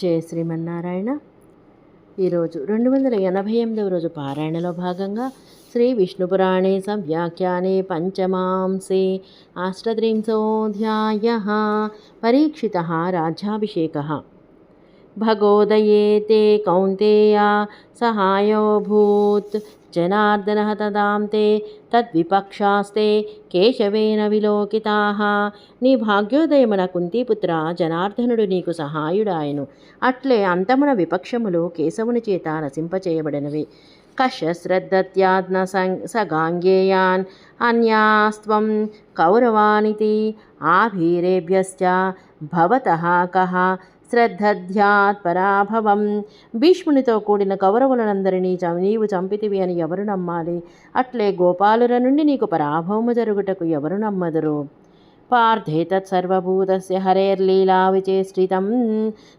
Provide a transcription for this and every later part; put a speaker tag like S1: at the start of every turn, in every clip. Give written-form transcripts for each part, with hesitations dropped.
S1: జయ శ్రీమన్నారాయణ. ఈరోజు 288వ రోజు పారాయణలో భాగంగా శ్రీ విష్ణుపురాణే సంవ్యాఖ్యానే పంచమాంసే అష్టత్రింశోऽధ్యాయः. పరీక్షితः రాజ్యాభిషేకः. భగోదయే తే కౌంతేయ సహాయోऽభూత్ జనార్దనః తదాం తే తద్విపక్షాస్తే కేశవేన విలోకితాః. నీ భాగ్యోదయమున కుంతీపుత్ర జనార్దనుడు నీకు సహాయుడాయను. అట్లే అంతమున విపక్షములు కేశవుని చేత నశింపచేయబడినవి. కశ్యశ్రద్ధత్యాత్న సగాంగేయాన్ అన్యాస్త్వం కౌరవానితి ఆభీరేభ్యశ్చ భవతః కః శ్రద్ధధ్యాత్ పరాభవం. భీష్మునితో కూడిన కౌరవులనందరినీ నీవు చంపితివి అని ఎవరు నమ్మాలి? అట్లే గోపాలుల నుండి నీకు పరాభవము జరుగుటకు ఎవరు నమ్మదురు? పార్థేతత్సర్వభూతస్య హరేర్లీలా విచేష్టితం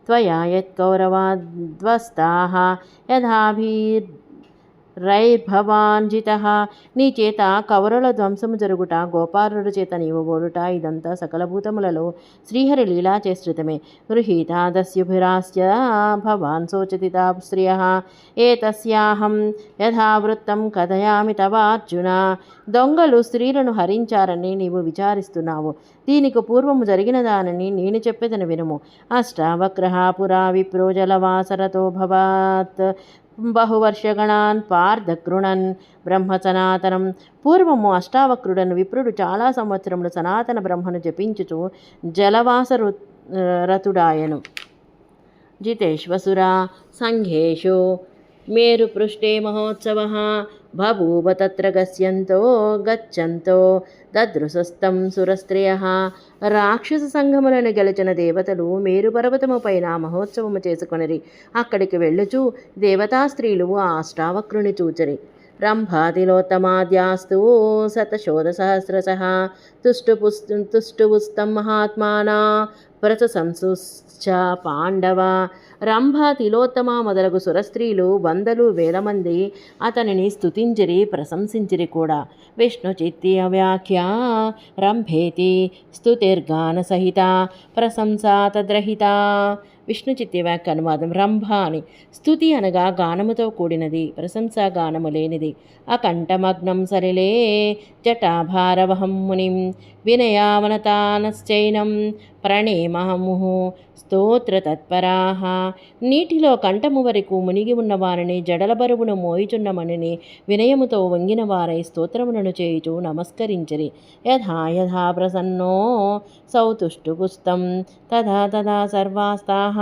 S1: త్వయా యత్కౌరవాధ్వస్తాః యథాభిరైర్భవాన్ జితః. నీ చేత కౌరవుల ధ్వంసము జరుగుట, గోపాలుల చేత నీవు ఓడుట, ఇదంతా సకల భూతములలో శ్రీహరి లీలా చేశ్రితమే. గృహీతాదస్యుభిరాశ్చ భవాన్ శోచతి తాపశ్రియః ఏతస్యాహం యథావృత్తం కథయామి తవార్జున. దొంగలు స్త్రీలను హరించారని నీవు విచారిస్తున్నావు. దీనికి పూర్వము జరిగిన దానిని నేను చెప్పేదని వినుము. అష్టావక్రః పురా విప్రో జలవాసరతో భవాత్ బహువర్షగణాన్ పార్థగృణన్ బ్రహ్మ సనాతనం. పూర్వము అష్టావక్రుడను విప్రుడు చాలా సంవత్సరములు సనాతన బ్రహ్మను జపించుచు జలవాస రతుడాయను. జితేశ్వసురా సంఘేషు మేరుపృష్ఠే మహోత్సవః బభూవ తత్ర గచ్చంతో దదృశస్తం సురస్త్రియః. రాక్షస సంఘములను గెలిచిన దేవతలు మేరు పర్వతము పైన మహోత్సవము చేసుకొనిరి. అక్కడికి వెళ్ళుచు దేవతా స్త్రీలు ఆ అష్టావక్రుని చూచరి. రంభాతిలోత్తమాద్యాస్తు శతశోధసహస్రశః తుష్టుపుస్తం మహాత్మానా ప్రశంసుశ్చ పాండవ. రంభ, తిలోత్తమ మొదలగు సురస్త్రీలు వందలు వేల మంది అతనిని స్తుతించిరి, ప్రశంసించిరి కూడా. విష్ణు చిత్తి అవ్యాఖ్య రంభేతి స్తుతిర్గాన సహిత ప్రశంసా తద్రహిత. విష్ణు చిత్తి వ్యాఖ్య అనువాదం. రంభ అని స్తుతి అనగా గానముతో కూడినది, ప్రశంసా గానము లేనిది. అకంఠమగ్నం సలిలే జటాభారవహం మునిం వినయావనతానశ్చైనం ప్రణేమహముః స్తోత్ర తత్పరాః. నీటిలో కంఠము వరకు మునిగి ఉన్న వారిని, జడల బరువును మోయిచున్న మణిని వినయముతో వంగిన వారై స్తోత్రములను చేయుచు నమస్కరించిరి. యథా యథా ప్రసన్నో సౌతుష్టుపుస్తం తథా తథా సర్వాస్తాః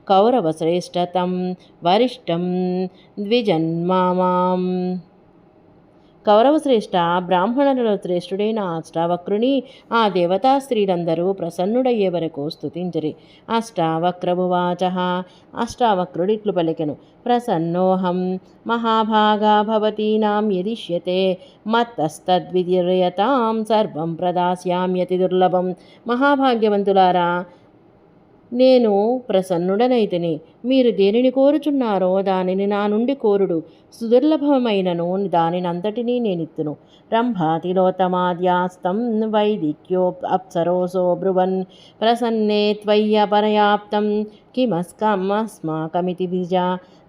S1: కౌరవశ్రేష్ఠతం వరిష్టం ద్విజన్మామాం. కౌరవశ్రేష్ఠ బ్రాహ్మణులలో శ్రేష్ఠుడైన అష్టావక్రుని ఆ దేవతా స్త్రీలందరూ ప్రసన్నుడయ్యే వరకు స్తుతించిరి. అష్టావక్రమువాచ. అష్టావక్రుడిట్లు పలికెను. ప్రసన్నోహం మహాభాగా భవతీనాం యదిష్యతే మత్తస్తద్విర్యతాం సర్వం ప్రదాస్యామ్యతి దుర్లభం. మహాభాగ్యవంతులారా, నేను ప్రసన్నుడనైతిని. మీరు దేనిని కోరుచున్నారో దానిని నా నుండి కోరుడు. సుదుర్లభమైనను దానినంతటినీ నేనిత్తును. రంభాతిలోత్తమాద్యాస్తం వైదిక్యో అప్సరోసో బ్రువన్ ప్రసన్నే త్వయ్య పర్యాప్తం కిమస్కమస్మాకమితి విజ.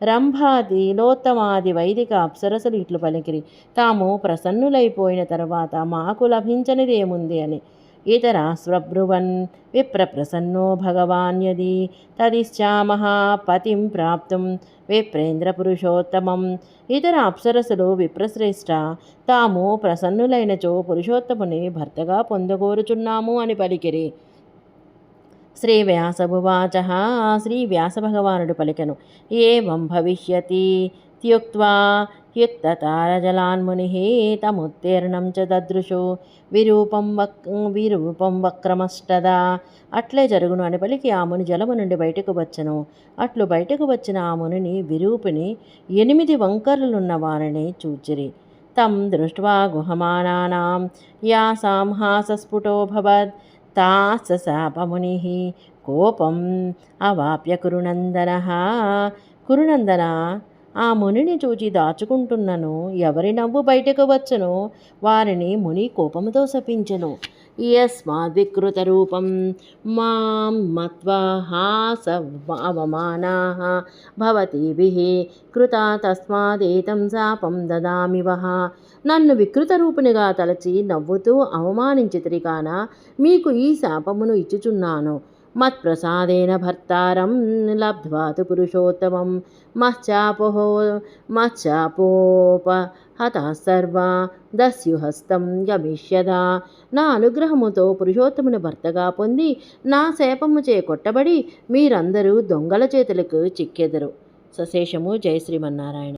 S1: రంభాతిలోత్తమాది వైదిక అప్సరసులు ఇట్లు పలికిరి. తాము ప్రసన్నులైపోయిన తర్వాత మాకు లభించనిదేముంది అని. ఇతరా స్వబ్రువన్ విప్రప్రసన్నో భగవాన్ యది తదిశ్చామః పతిం ప్రాప్తుం విప్రేంద్ర పురుషోత్తమం. ఇతర అప్సరసులు విప్రశ్రేష్ఠ, తాము ప్రసన్నులైనచో పురుషోత్తముని భర్తగా పొందగోరుచున్నాము అని పలికిరి. శ్రీ వ్యాసభువాచ. శ్రీ వ్యాస భగవానుడు పలికెను. ఏవం భవిష్యతి త్యుక్త్వా యుక్తతారజలాన్మునిః తముత్తీర్ణం చ దదృశు విరూపం వక్రమష్టదా. అట్లే జరుగును అని పలికి ఆ ముని జలము నుండి బయటకు వచ్చెను. అట్లు బయటకు వచ్చిన ఆ మునిని విరూపిని 8 వంకరలున్న వారిని చూచిరి. తం దృష్ట్వా గుహమానానాం యాసాం హాసస్ఫుటోభవత్ తాసశాపమునిః కోపం అవాప్య కురునందనః. కురునందన, ఆ మునిని చూచి దాచుకుంటున్నను ఎవరి నవ్వు బయటకు వచ్చునో వారిని ముని కోపముతో శపించెను. యస్మాద్వికృతరూపం మాం మత్వా అవమానాః భవతీభిః కృతా తస్మాదేతం శాపం దదామి వః. నన్ను వికృత రూపిణిగా తలచి నవ్వుతూ అవమానించితిరి కాన మీకు ఈ శాపమును ఇచ్చుచున్నాను. మత్ప్రసాదేన భర్తారం లబ్ధ్వాతు పురుషోత్తమం మశ్చాపోపహతాః సర్వా దస్యుహస్తం గమిష్యదా. నా అనుగ్రహముతో పురుషోత్తముని భర్తగా పొంది నా శాపముచే కొట్టబడి మీరందరూ దొంగల చేతులకు చిక్కెదరు. సశేషము. జై శ్రీమన్నారాయణ.